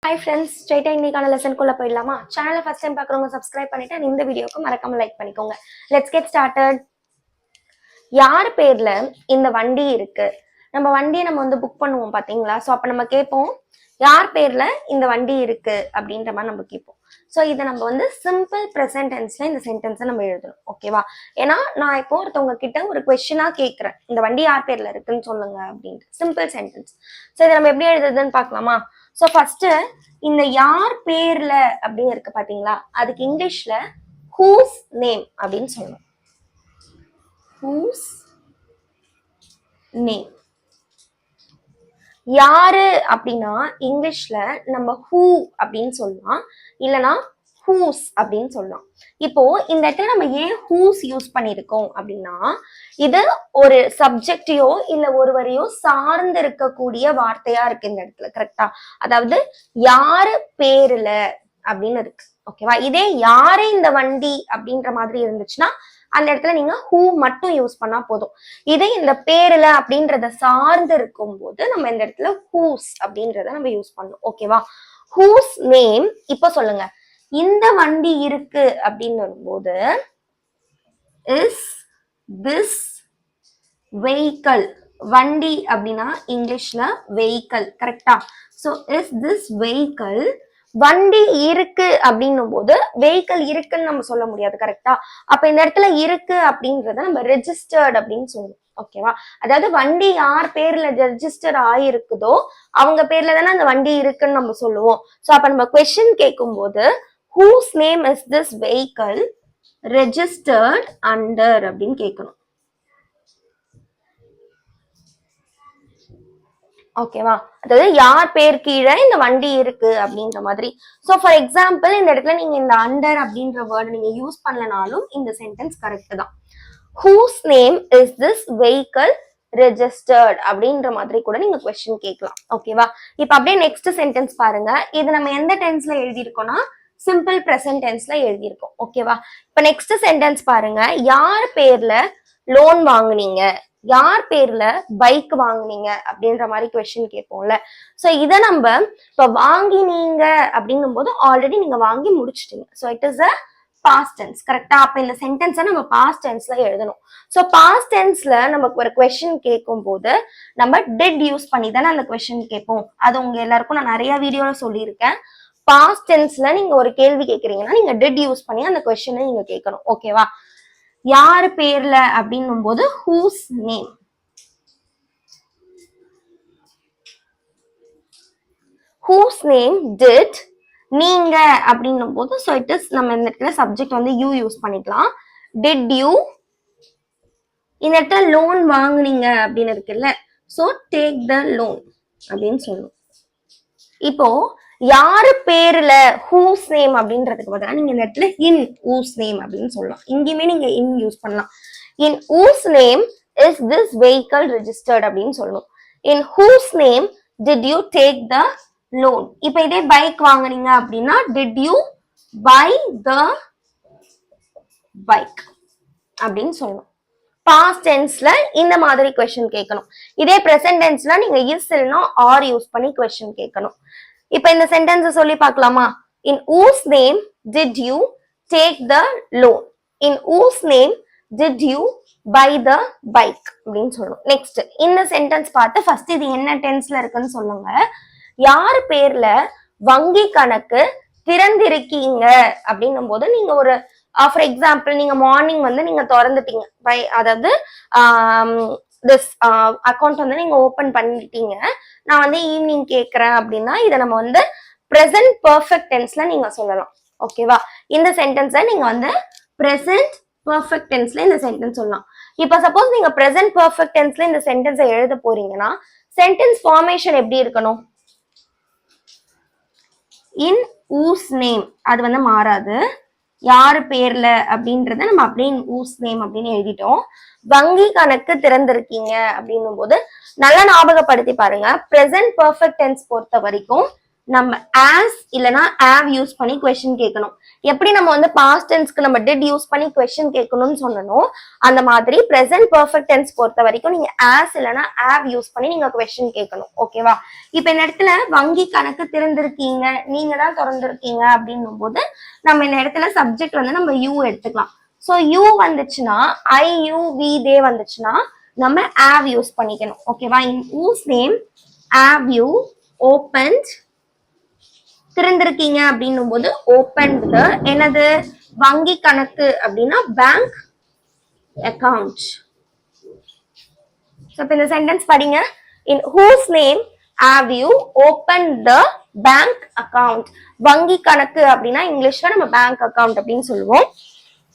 Hi friends, straight இன்னைக்கான lesson குள்ள போயிடலாமா? சேனலை ஃபர்ஸ்ட் டைம் பார்க்குறவங்க சப்ஸ்கிரைப் பண்ணிட்டு இந்த வீடியோக்கு மறக்காம லைக் பண்ணிக்கோங்க. Let's get started. யார் பேர்ல இந்த வண்டி இருக்கு? நம்ம வண்டியை நம்ம புக் பண்ணுவோம் பாத்தீங்களா? ஸோ அப்போ நம்ம கேட்போம் யார் பேர்ல இந்த வண்டி இருக்கு அப்படின்ற மாதிரி நம்ம கேட்போம். ஸோ இதை நம்ம சிம்பிள் ப்ரெசன்ட் டென்ஸ்ல இந்த சென்டென்ஸை நம்ம எழுதணும். ஓகேவா? ஏன்னா நான் இப்போ ஒருத்தவங்க கிட்ட ஒரு கொஸ்டினா கேட்கிறேன், இந்த வண்டி யார் பேர்ல இருக்குன்னு சொல்லுங்க அப்படின்ட்டு. Simple sentence. ஸோ இதை நம்ம எப்படி எழுதுறதுன்னு பார்க்கலாமா? ஸோ ஃபர்ஸ்ட் இந்த யார் பேர்ல அப்படின்னு இருக்கு பாத்தீங்களா, அதுக்கு இங்கிலீஷ்ல ஹூஸ் நேம் அப்படின்னு சொல்லணும். Whose name. யாரு அப்படின்னா இங்கிலீஷ்ல நம்ம ஹூ அப்படின்னு சொல்லலாம், இல்லைன்னா ஹூஸ் அப்படின்னு சொல்லலாம். இப்போ இந்த இடத்துல நம்ம ஏன் ஹூஸ் யூஸ் பண்ணிருக்கோம் அப்படின்னா, இது ஒரு சப்ஜெக்டையோ இல்ல ஒருவரையோ சார்ந்து இருக்கக்கூடிய வார்த்தையா இருக்கு இந்த இடத்துல. கரெக்டா? அதாவது யாரு பேருல அப்படின்னு இருக்கு. ஓகேவா? இதே யாரு இந்த வண்டி அப்படின்ற மாதிரி இருந்துச்சுன்னா அந்த இடத்துல நீங்க ஹூ மட்டும் யூஸ் பண்ணா போதும். இதே இந்த பேருல அப்படின்றத சார்ந்து இருக்கும் போது நம்ம இந்த இடத்துல ஹூஸ் அப்படின்றத நம்ம யூஸ் பண்ணணும். ஓகேவா? Whose name. இப்ப சொல்லுங்க, இந்த வண்டி இருக்கு அப்படின்னு போது இஸ் திஸ் வெஹிக்கல். வண்டி அப்படின்னா இங்கிலீஷ்ல வெஹிக்கல். கரெக்டா? So is this vehicle. வண்டி இருக்கு அப்படின்னும் போது வெஹிக்கல் இருக்குன்னு நம்ம சொல்ல முடியாது. கரெக்டா? அப்ப இந்த இடத்துல இருக்கு அப்படின்றத நம்ம ரெஜிஸ்டர்ட் அப்படின்னு சொல்லுவோம். ஓகேவா? அதாவது வண்டி யார் பேர்ல ரெஜிஸ்டர் ஆயிருக்குதோ அவங்க பேர்ல தானே அந்த வண்டி இருக்குன்னு நம்ம சொல்லுவோம். சோ அப்ப நம்ம கொஸ்டின் கேட்கும் போது whose name is this vehicle registered under அப்படின்னு கேட்கணும். ஓகேவா? அதாவது யார் பேர் கீழே இந்த வண்டி இருக்கு அப்படின்ற மாதிரி. ஸோ ஃபார் எக்ஸாம்பிள் இந்த இடத்துல நீங்க இந்த அண்டர் அப்படின்ற வேர்டு நீங்க யூஸ் பண்ணலனாலும் இந்த சென்டென்ஸ் கரெக்ட் தான். Whose name is this vehicle registered அப்படின்ற மாதிரி கூட நீங்க கொஸ்டின் கேட்கலாம். ஓகேவா? இப்ப அப்படியே நெக்ஸ்ட் சென்டென்ஸ் பாருங்க. இது நம்ம எந்த டென்ஸ்ல எழுதியிருக்கோம்னா சிம்பிள் ப்ரெசன்ட் டென்ஸ்ல எழுதியிருக்கோம். ஓகேவா? இப்ப நெக்ஸ்ட் சென்டென்ஸ் பாருங்க. யார் பேர்ல லோன் வாங்குனீங்க, யார் பேர்ல பைக் வாங்குனீங்க அப்படின்ற மாதிரி கொஸ்டின் கேட்போம்ல. சோ இதை நம்ம இப்ப வாங்கினீங்க அப்படின்னும் போது ஆல்ரெடி நீங்க வாங்கி முடிச்சிட்டீங்க. So it is a past tense. கரெக்டா? அப்ப இந்த சென்டென்ஸை நம்ம பாஸ்ட் டென்ஸ்ல எழுதணும். சோ பாஸ்ட் டென்ஸ்ல நமக்கு ஒரு கொஸ்டின் கேட்கும் போது நம்ம டிட் யூஸ் பண்ணி தானே அந்த கொஸ்டின் கேட்போம். அது உங்க எல்லாருக்கும் நான் நிறைய வீடியோல சொல்லியிருக்கேன். பாஸ்ட் டென்ஸ்ல நீங்க ஒரு கேள்வி கேட்கறீங்கன்னா நீங்க டிட் யூஸ் பண்ணி அந்த கொஸ்டினை நீங்க கேட்கணும். ஓகேவா? யார் பேர்ல அப்படின்னும் போது whose name. Whose name did. நீங்க அப்படின்னும் போது சோ இட் இஸ் நம்ம இந்த இடத்துல சப்ஜெக்ட் யூ யூஸ் பண்ணிக்கலாம். Did you. இந்த இடத்துல லோன் வாங்குனீங்க அப்படின்னு இருக்குல்ல, சோ டேக் த லோன் அப்படின்னு சொல்லணும். இப்போ யாரு பேர்ல ஹூஸ் நேம் அப்படின்றதுக்கு பதிலா நீங்க இந்த இடத்துல இன் ஹூஸ் நேம் அப்படின்னு சொல்லலாம். இங்கேயுமே நீங்க இன் யூஸ் பண்ணலாம். In whose name is this vehicle registered அப்படின்னு சொல்லணும். In whose name did you take the loan. இப்ப இதே பைக் வாங்குனீங்க அப்படின்னா did you buy the bike அப்படின்னு சொல்லணும். பாஸ்ட் டென்ஸ்ல இந்த மாதிரி கொஸ்டின் கேட்கணும். இதே பிரசன்ட் டென்ஸ்ல நீங்க இஸ் இல்லைன்னா ஆர் யூஸ் பண்ணி கொஸ்டின் கேட்கணும். இப்ப இந்த சென்டென்ஸ் சொல்லி பார்க்கலாமா? இன் whose name did you take the loan? In whose name did you buy the bike? அப்படின்னு சொல்லணும். நெக்ஸ்ட் இந்த சென்டென்ஸ் பார்த்து ஃபர்ஸ்ட் இது என்ன டென்ஸ்ல இருக்குன்னு சொல்லுங்க. யார் பேர்ல வங்கி கணக்கு திறந்திருக்கீங்க அப்படின்னும் போது நீங்க ஒரு ஃபார் எக்ஸாம்பிள் நீங்க மார்னிங் நீங்க திறந்துட்டீங்க, அதாவது திஸ் அக்கௌண்ட் நீங்க ஓபன் பண்ணிட்டீங்க, நான் ஈவினிங் கேட்கறேன் அப்படின்னா இதை நம்ம பிரசன்ட் பெர்ஃபெக்ட் டென்ஸ்ல நீங்க சொல்லலாம். ஓகேவா? இந்த சென்டென்ஸை நீங்க பிரசன்ட் பெர்ஃபெக்ட் டென்ஸ்ல இந்த சென்டென்ஸ் சொல்லலாம். இப்ப சப்போஸ் நீங்க பிரசன்ட் பெர்ஃபெக்ட் டென்ஸ்ல இந்த சென்டென்ஸை எழுத போறீங்கன்னா சென்டென்ஸ் ஃபார்மேஷன் எப்படி இருக்கணும்? இன் whose நேம் அது மாறாது. யாரு பேர்ல அப்படின்றத நம்ம அப்படியே ஹூஸ் நேம் அப்படின்னு எழுதிட்டோம். வங்கி கணக்கு திறந்திருக்கீங்க அப்படின்னும் போது நல்லா ஞாபகப்படுத்தி பாருங்க. பிரசன்ட் பெர்ஃபெக்ட் டென்ஸ் பொறுத்த வரைக்கும் நம்ம ஆஸ் இல்லனா have யூஸ் பண்ணி கொஸ்டின் கேட்கணும். எப்படி நம்ம வந்து past tenseக்கு நம்ம did யூஸ் பண்ணி கொஸ்டின் கேட்கணும்னு சொன்னோம், அந்த மாதிரி present perfect tense பொறுத்த வரைக்கும் நீங்க as இல்லனா have யூஸ் பண்ணி நீங்க கொஸ்டின் கேட்கணும். ஓகேவா? இப்போ இந்த இடத்துல வங்கி கணக்கு திறந்திருக்கீங்க, நீங்க தான் திறந்திருக்கீங்க அப்படின்னும் போது நம்ம இந்த இடத்துல சப்ஜெக்ட் வந்து நம்ம you எடுத்துக்கலாம். சோ you வந்துச்சுன்னா I you we they வந்துச்சுன்னா நம்ம have யூஸ் பண்ணிக்கணும். ஓகேவா? in whose name have you opened, திறந்திருக்கீங்க அப்படின்னும் போது opened the என்னது வங்கி கணக்கு அப்படின்னா பேங்க் அக்கவுண்ட். இப்ப இந்த சென்டென்ஸ் படிங்க. in whose name have you opened the bank account. வங்கி கணக்கு அப்படின்னா இங்கிலீஷ்ல நம்ம பேங்க் அக்கவுண்ட் அப்படின்னு சொல்லுவோம்.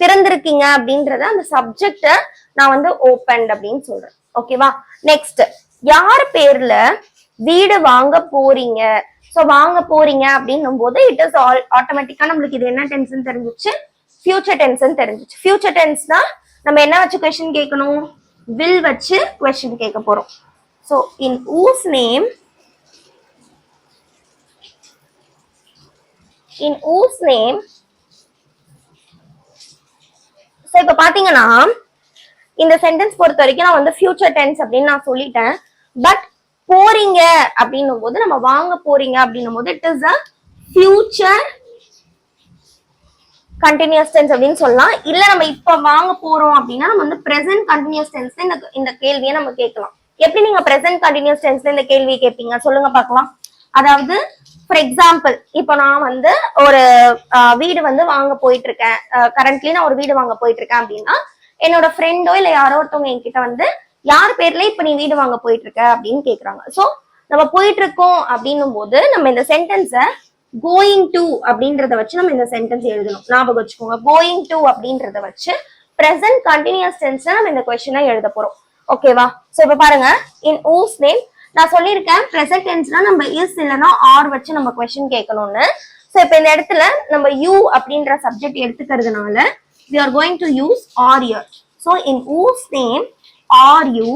திறந்திருக்கீங்க அப்படின்றத அந்த சப்ஜெக்ட நான் வந்து opened அப்படின்னு சொல்றேன். ஓகேவா? நெக்ஸ்ட், யார் பேர்ல வீடு வாங்க போறீங்க? சோ வாங்க போறீங்க அப்படின்னும் போது இட் இஸ் ஆட்டோமேட்டிக்கா நம்மளுக்கு இது என்ன டென்ஸ்னு தெரிஞ்சிச்சு, ஃபியூச்சர் டென்ஸ்னு தெரிஞ்சிச்சு. ஃபியூச்சர் டென்ஸ்னா நம்ம என்ன வச்சு கொஸ்டின் கேட்கணும், will வச்சு கொஸ்டின் கேட்க போறோம். So in whose name, in whose name. So இப்ப பாத்தீங்கன்னா இந்த சென்டென்ஸ் பொறுத்த வரைக்கும் நான் வந்து ஃபியூச்சர் டென்ஸ் அப்படின்னு நான் சொல்லிட்டேன். பட் போறீங்க அப்படின்னும் போது நம்ம வாங்க போறீங்க அப்படின்னும் போது it is a future continuous tense அப்படின்னு சொல்லலாம். இல்ல நம்ம இப்ப வாங்க போறோம் அப்படின்னா நம்ம வந்து பிரசன்ட் கண்டினியூஸ் டென்ஸ்ல இந்த கேள்வியை நம்ம கேட்கலாம். எப்படி நீங்க பிரசன்ட் கண்டினியூஸ் டென்ஸ்ல இந்த கேள்வியை கேட்பீங்க சொல்லுங்க பார்க்கலாம். அதாவது ஃபார் எக்ஸாம்பிள், இப்போ நான் வந்து ஒரு வீடு வந்து வாங்க போயிட்டு இருக்கேன், கரண்ட்லி நான் ஒரு வீடு வாங்க போயிட்டு இருக்கேன் அப்படின்னா என்னோட ஃப்ரெண்டோ இல்ல யாரோ ஒருத்தவங்க என்கிட்ட வந்து யார் பேர்ல இப்ப நீ வீடு வாங்க போயிட்டு இருக்க அப்படின்னு கேக்குறாங்க. சோ நம்ம போயிட்டு இருக்கோம் அப்படின்னும் போது நம்ம இந்த சென்டென்ஸ கோயிங் டு அப்படின்றத வச்சு நம்ம இந்த சென்டென்ஸ் எழுதணும். ஞாபகம் வச்சுக்கோங்க, கோயிங் டு அப்படின்றத வச்சு பிரசன்ட் கண்டினியூஸ் டென்ஸ்ல நம்ம இந்த கொஸ்டினை எழுத போறோம். ஓகேவா? சோ இப்ப பாருங்க, இன் whose name நான் சொல்லியிருக்கேன் பிரசன்ட் டென்ஸ்னா நம்ம இஸ் இல்லனா ஆர் வச்சு நம்ம கொஸ்டின் கேட்கணும்னு. சோ இப்ப இந்த இடத்துல நம்ம யூ அப்படின்ற subject எடுத்துக்கிறதுனால we are going to use are here. So in whose name are you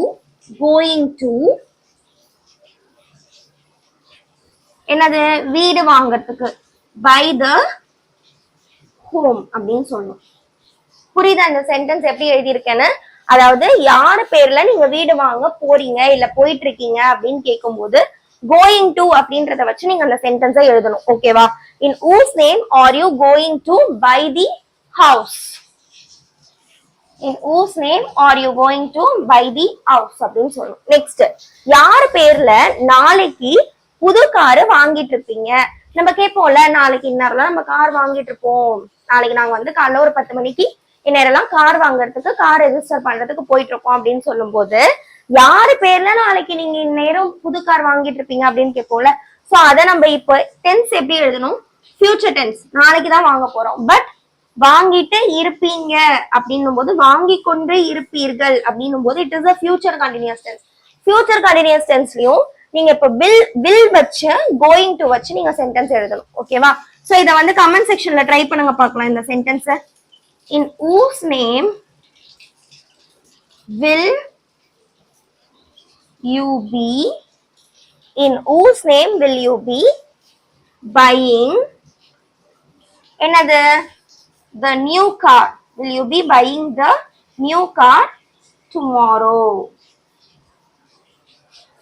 going to, என்னது வீடு வாங்கறதுக்கு, buy the home அப்படின்னு சொல்லணும். புரியுதா இந்த சென்டென்ஸ் எப்படி எழுதியிருக்கேன்னு? அதாவது யார் பேர்ல நீங்க வீடு வாங்க போறீங்க இல்ல போயிட்டு இருக்கீங்க அப்படின்னு கேட்கும்போது going to அப்படின்றத வச்சு நீங்க அந்த சென்டென்ஸை எழுதணும். ஓகேவா? in whose name are you going to buy the house. in whose name are you going to buy the house அப்படின்னு சொல்லணும். நெக்ஸ்ட், யார் பேர்ல நாளைக்கு புது காரு வாங்கிட்டு இருப்பீங்க? நம்ம கேட்போம்ல, நாளைக்கு இந்நேரம் நம்ம கார் வாங்கிட்டு இருப்போம், நாளைக்கு நாங்க வந்து காலைல ஒரு 10 மணிக்கு இந்நேரம் கார் வாங்குறதுக்கு கார் ரெஜிஸ்டர் பண்றதுக்கு போயிட்டு இருக்கோம் அப்படின்னு சொல்லும் போது யாரு பேர்ல நாளைக்கு நீங்க இந்நேரம் புது கார் வாங்கிட்டு இருப்பீங்க அப்படின்னு கேட்போம்ல. சோ அதை நம்ம இப்ப டென்ஸ் எப்படி எழுதணும், ஃபியூச்சர் டென்ஸ், நாளைக்கு தான் வாங்க போறோம். பட் வாங்கிட்டு இருப்பீங்க அப்படின்னும் போது வாங்கி கொண்டு இருப்பீர்கள் அப்படின்னும் போது it is a future continuous tense. Future continuous டென்ஸ்லயும் நீங்க இப்ப வில் வச்சு கோயிங் டு வச்சு நீங்க சென்டென்ஸ் எழுதணும். ஓகேவா? சோ இத வந்து கமெண்ட் செக்ஷன்ல ட்ரை பண்ணுங்க பார்க்கலாம் இந்த sentence. in whose name will you be, in whose name will you be buying, என்னது the new car, will you be buying the new car tomorrow.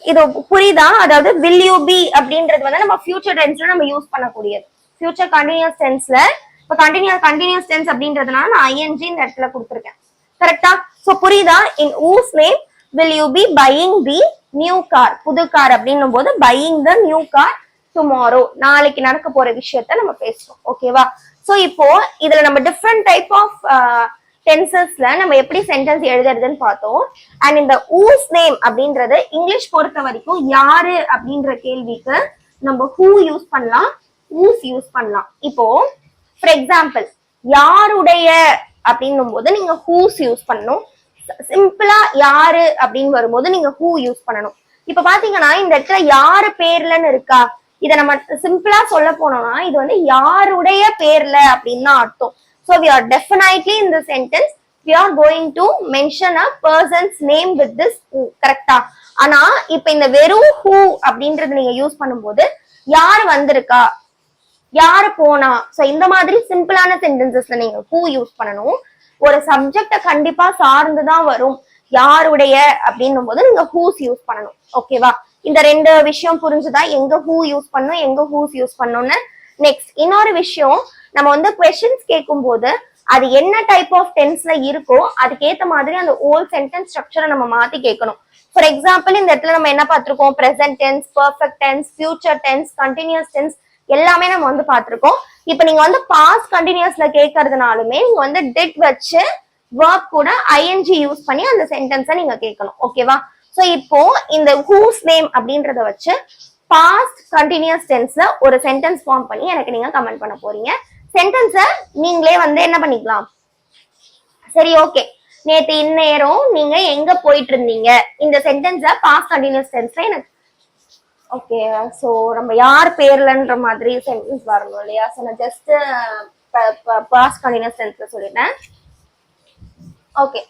இது புரியுதா? அதாவது will you be அப்படின்றது வந்து நம்ம ஃபியூச்சர் டென்ஸ்ல நம்ம யூஸ் பண்ணக்கூடியது. ஃபியூச்சர் கண்டினியூஸ் டென்ஸ்ல இப்ப கண்டினியூஸ் டென்ஸ் அப்படின்றதுனால நான் ஐஎன்ஜி இந்த இடத்துல கொடுத்துருக்கேன். கரெக்டா? சோ புரியுதா? in whose name will you be buying the new car, புது கார் அப்படின்னும் போது buying the new car tomorrow, நாளைக்கு நடக்க போற விஷயத்த நம்ம பேசுறோம். ஓகேவா? சோ இப்போ இதுல நம்ம டிஃப்ரெண்ட் டைப் ஆஃப் டென்சஸ்ல நம்ம எப்படி சென்டென்ஸ் எழுதுறதுன்னு பார்த்தோம். அண்ட் இந்த whose name அப்படின்றது இங்கிலீஷ் பொறுத்த வரைக்கும் யாரு அப்படின்ற கேள்விக்கு நம்ம who யூஸ் பண்ணலாம், whose யூஸ் பண்ணலாம். இப்போ ஃபார் எக்ஸாம்பிள், யாருடைய அப்படின்னும் போது நீங்க whose யூஸ் பண்ணணும். சிம்பிளா யாரு அப்படின்னு வரும்போது நீங்க who யூஸ் பண்ணணும். இப்ப பாத்தீங்கன்னா இந்த இடத்துல யாரு பேர்லன்னு இருக்கா, இதை நம்ம சிம்பிளா சொல்ல போனோம்னா இது வந்து யாருடைய பேர்ல அப்படின்னு தான் அர்த்தம். So we are definitely in the sentence we are going to mention a person's name with this who. கரெக்டா? ஆனா இப்ப இந்த வெறும் who அப்படின்றது நீங்க யூஸ் பண்ணும்போது யார் வந்திருக்கா, யாரு போனா. சோ இந்த மாதிரி சிம்பிளான சென்டென்சஸ்ல நீங்க ஹூ யூஸ் பண்ணணும். ஒரு சப்ஜெக்ட கண்டிப்பா சார்ந்துதான் வரும். யாருடைய அப்படின்னும் போது நீங்க ஹூஸ் யூஸ் பண்ணணும். ஓகேவா? இந்த ரெண்டு விஷயம் புரிஞ்சுதா? எங்க ஹூ யூஸ் பண்ணணும், எங்க ஹூஸ் யூஸ் பண்ணணும்னு. நெக்ஸ்ட் இன்னொரு விஷயம், நம்ம வந்து கொஸ்டின்ஸ் கேட்கும் போது அது என்ன டைப் ஆஃப் டென்ஸ்ல இருக்கோ அதுக்கேத்த மாதிரி அந்த ஓல் சென்டென்ஸ் ஸ்ட்ரக்சரை நம்ம மாத்தி கேட்கணும். ஃபார் எக்ஸாம்பிள் இந்த இடத்துல நம்ம என்ன பார்த்திருக்கோம்? Present tense, perfect tense, future tense, continuous tense எல்லாமே நம்ம வந்து பார்த்திருக்கோம். இப்ப நீங்க வந்து பாஸ்ட் கண்டினியூஸ்ல கேட்கறதுனாலுமே நீங்க வந்து டிட் வச்சு verb கூட ing யூஸ் பண்ணி அந்த சென்டென்ஸை நீங்க கேட்கணும். ஓகேவா? சோ இப்போ இந்த ஹூஸ் நேம் அப்படின்றத வச்சு பாஸ்ட் கண்டினியூஸ் டென்ஸ்ல ஒரு சென்டென்ஸ் ஃபார்ம் பண்ணி எனக்கு நீங்க கமெண்ட் பண்ண போறீங்க. சென்டென்ஸை நீங்களே வந்து என்ன பண்ணிக்கலாம்? சரி, ஓகே. நேத்து இந்நேரம் நீங்க எங்க போயிட்டு இருந்தீங்க? இந்த சென்டென்ஸ பாஸ்ட் கண்டினியூஸ் டென்ஸ்ல எனக்கு ஓகே. சோ நம்ம யார் பேர்லன்ற மாதிரி சென்டென்ஸ் வரணும் இல்லையா? சோ நான் ஜஸ்ட் பாஸ்ட் கண்டினியூஸ் டென்ஸ்ல சொல்லிட்டேன். ஓகே.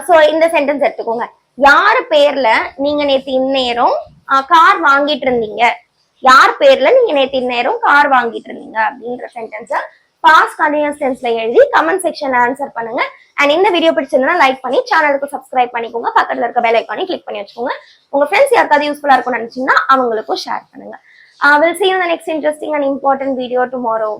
சோ இந்த சென்டென்ஸ் எடுத்துக்கோங்க. யார் பேர்ல நீங்க நேத்து இந்நேரம் கார் வாங்கிட்டு இருந்தீங்க? யார் பேர்ல நீங்க நேத்து இந்நேரம் கார் வாங்கிட்டு இருந்தீங்க அப்படின்ற சென்டென்ஸ பாஸ்ட் கண்டினியூஸ் டென்ஸ்ல எழுதி கமெண்ட் செக்ஷன்ல ஆன்சர் பண்ணுங்க. அண்ட் இந்த வீடியோ பிடிச்சிருந்தா லைக் பண்ணி சேனலுக்கு சப்ஸ்கிரைப் பண்ணிக்கோங்க. பக்கத்துல இருக்க பெல் ஐகானை கிளிக் பண்ணி வச்சுக்கோங்க. உங்க ஃப்ரெண்ட்ஸ் யாருக்காவது யூஸ்ஃபுல்லா இருக்கும்னு நினைச்சீங்கன்னா அவங்களுக்கும் ஷேர் பண்ணுங்க. We'll see you in the next interesting and important video tomorrow.